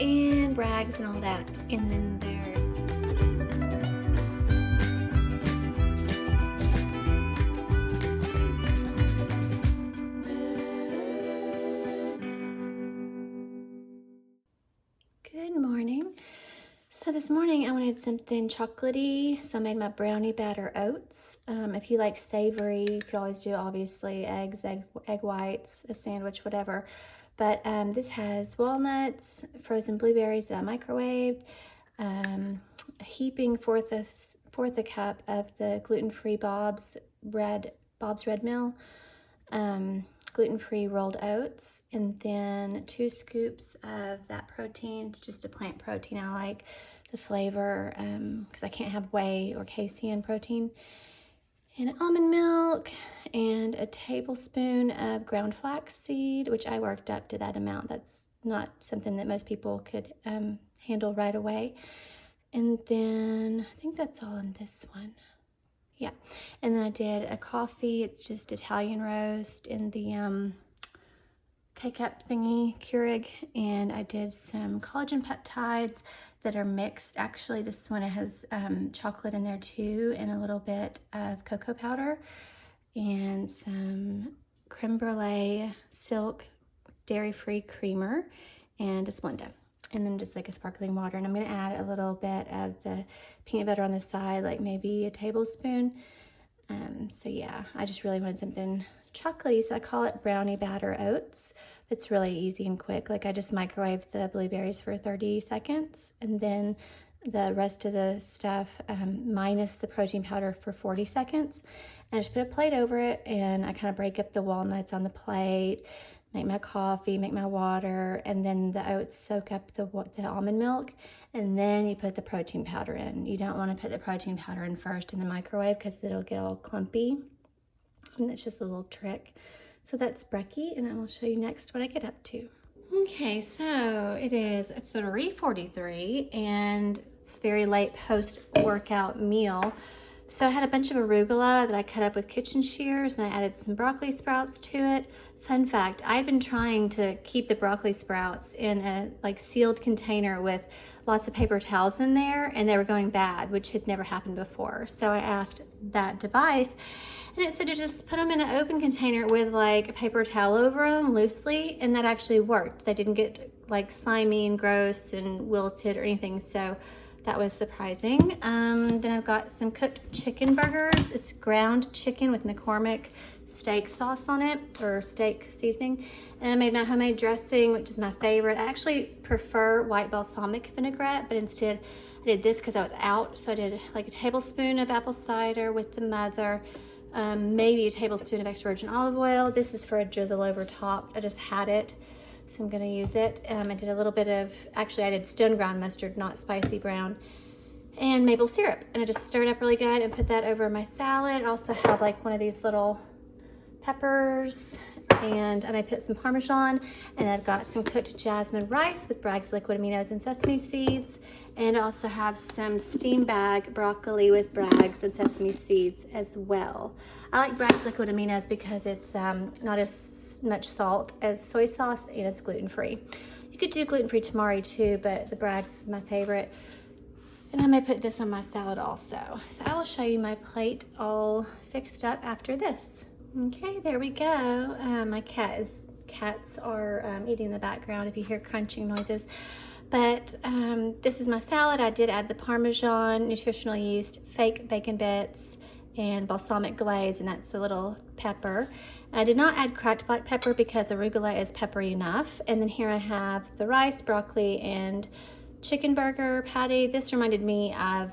and Brags and all that. And then there's good morning. So this morning I wanted something chocolatey, so I made my brownie batter oats. If you like savory, you could always do obviously eggs, egg whites, a sandwich, whatever. But this has walnuts, frozen blueberries that I microwaved, a heaping fourth a cup of the gluten-free Bob's Red Mill, gluten-free rolled oats, and then 2 scoops of that protein. It's just a plant protein. I like the flavor because I can't have whey or casein protein, and almond milk, and a tablespoon of ground flaxseed, which I worked up to that amount. That's not something that most people could handle right away. And then I think that's all in this one. Yeah, and then I did a coffee. It's just Italian roast in the K-cup thingy, Keurig, and I did some collagen peptides that are mixed. Actually, this one has chocolate in there too, and a little bit of cocoa powder, and some creme brulee silk dairy-free creamer, and a Splenda. And then just like a sparkling water. And I'm gonna add a little bit of the peanut butter on the side, like maybe a tablespoon. So yeah, I just really wanted something chocolatey, so I call it brownie batter oats. It's really easy and quick. Like I just microwave the blueberries for 30 seconds, and then the rest of the stuff, minus the protein powder, for 40 seconds. And I just put a plate over it, and I kind of break up the walnuts on the plate, make my coffee, make my water, and then the oats soak up the almond milk, and then you put the protein powder in. You don't want to put the protein powder in first in the microwave because it'll get all clumpy, and that's just a little trick. So that's brekkie, and I will show you next what I get up to. Okay, so it is 3:43, and it's very late post-workout meal. So I had a bunch of arugula that I cut up with kitchen shears, and I added some broccoli sprouts to it. Fun fact, I'd been trying to keep the broccoli sprouts in a sealed container with lots of paper towels in there, and they were going bad, which had never happened before. So I asked that device, and it said to just put them in an open container with like a paper towel over them loosely, and that actually worked. They didn't get like slimy and gross and wilted or anything, so that was surprising. Then I've got some cooked chicken burgers. It's ground chicken with McCormick steak sauce on it, or steak seasoning. And I made my homemade dressing, which is my favorite. I actually prefer white balsamic vinaigrette, but instead I did this because I was out. So I did like a tablespoon of apple cider with the mother, maybe a tablespoon of extra virgin olive oil. This is for a drizzle over top. I just had it, so I'm gonna use it. I did a little bit of, actually I did stone ground mustard, not spicy brown, and maple syrup. And I just stirred up really good and put that over my salad. I also have like one of these little peppers, and I may put some Parmesan, and I've got some cooked jasmine rice with Bragg's liquid aminos and sesame seeds, and I also have some steam bag broccoli with Bragg's and sesame seeds as well. I like Bragg's liquid aminos because it's not as much salt as soy sauce, and it's gluten-free. You could do gluten-free tamari too, but the Bragg's is my favorite. And I may put this on my salad also. So I will show you my plate all fixed up after this. Okay, there we go. My cats are eating in the background if you hear crunching noises. But this is my salad. I did add the Parmesan, nutritional yeast, fake bacon bits, and balsamic glaze, and that's a little pepper. I did not add cracked black pepper because arugula is peppery enough. And then here I have the rice, broccoli, and chicken burger patty. This reminded me of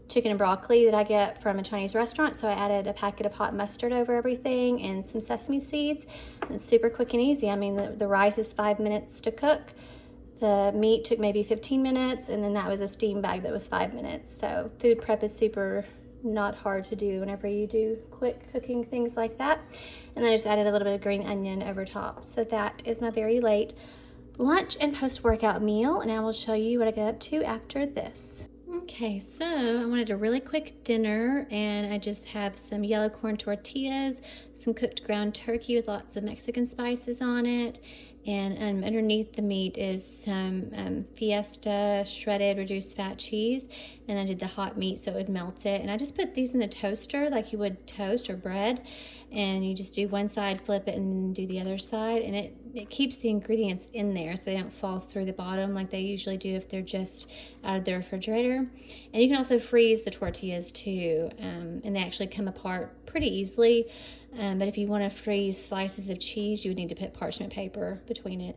chicken and broccoli that I get from a Chinese restaurant. So I added a packet of hot mustard over everything and some sesame seeds. And it's super quick and easy. I mean, the rice is 5 minutes to cook. The meat took maybe 15 minutes, and then that was a steam bag that was 5 minutes. So food prep is super not hard to do whenever you do quick cooking things like that. And then I just added a little bit of green onion over top. So that is my very late lunch and post-workout meal, and I will show you what I get up to after this. Okay, so I wanted a really quick dinner, and I just have some yellow corn tortillas, some cooked ground turkey with lots of Mexican spices on it, And underneath the meat is some Fiesta shredded reduced fat cheese. And I did the hot meat so it would melt it. And I just put these in the toaster like you would toast or bread. And you just do one side, flip it, and do the other side. And it keeps the ingredients in there so they don't fall through the bottom like they usually do if they're just out of the refrigerator. And you can also freeze the tortillas too. And they actually come apart pretty easily. But if you want to freeze slices of cheese, you would need to put parchment paper between it.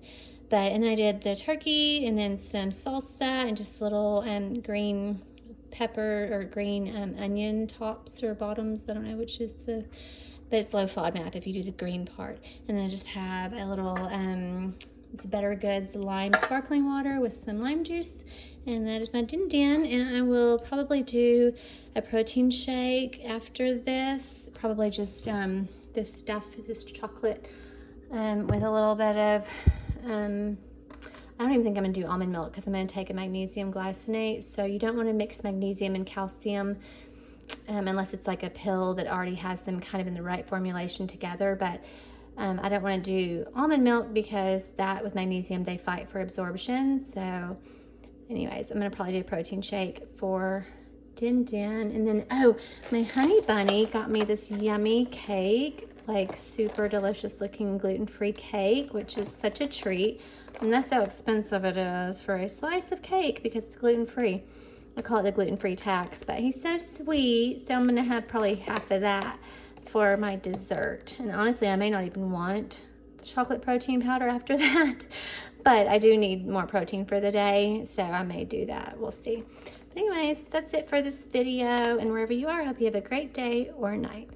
And then I did the turkey and then some salsa and just little green pepper or green onion tops or bottoms. I don't know which is but it's low FODMAP if you do the green part. And then I just have a little, it's Better Goods lime sparkling water with some lime juice. And that is my din din. And I will probably do a protein shake after this. Probably just this stuff, this chocolate with a little bit of, I don't even think I'm going to do almond milk because I'm going to take a magnesium glycinate. So you don't want to mix magnesium and calcium unless it's like a pill that already has them kind of in the right formulation together. But I don't want to do almond milk because that with magnesium, they fight for absorption. So anyways, I'm going to probably do a protein shake for din din. And then, oh, my honey bunny got me this yummy cake, like super delicious looking gluten-free cake, which is such a treat. And that's how expensive it is for a slice of cake because it's gluten-free. I call it the gluten-free tax, but he's so sweet. So I'm gonna have probably half of that for my dessert. And honestly, I may not even want chocolate protein powder after that, but I do need more protein for the day, so I may do that. We'll see. But anyways, that's it for this video, and wherever you are, I hope you have a great day or night.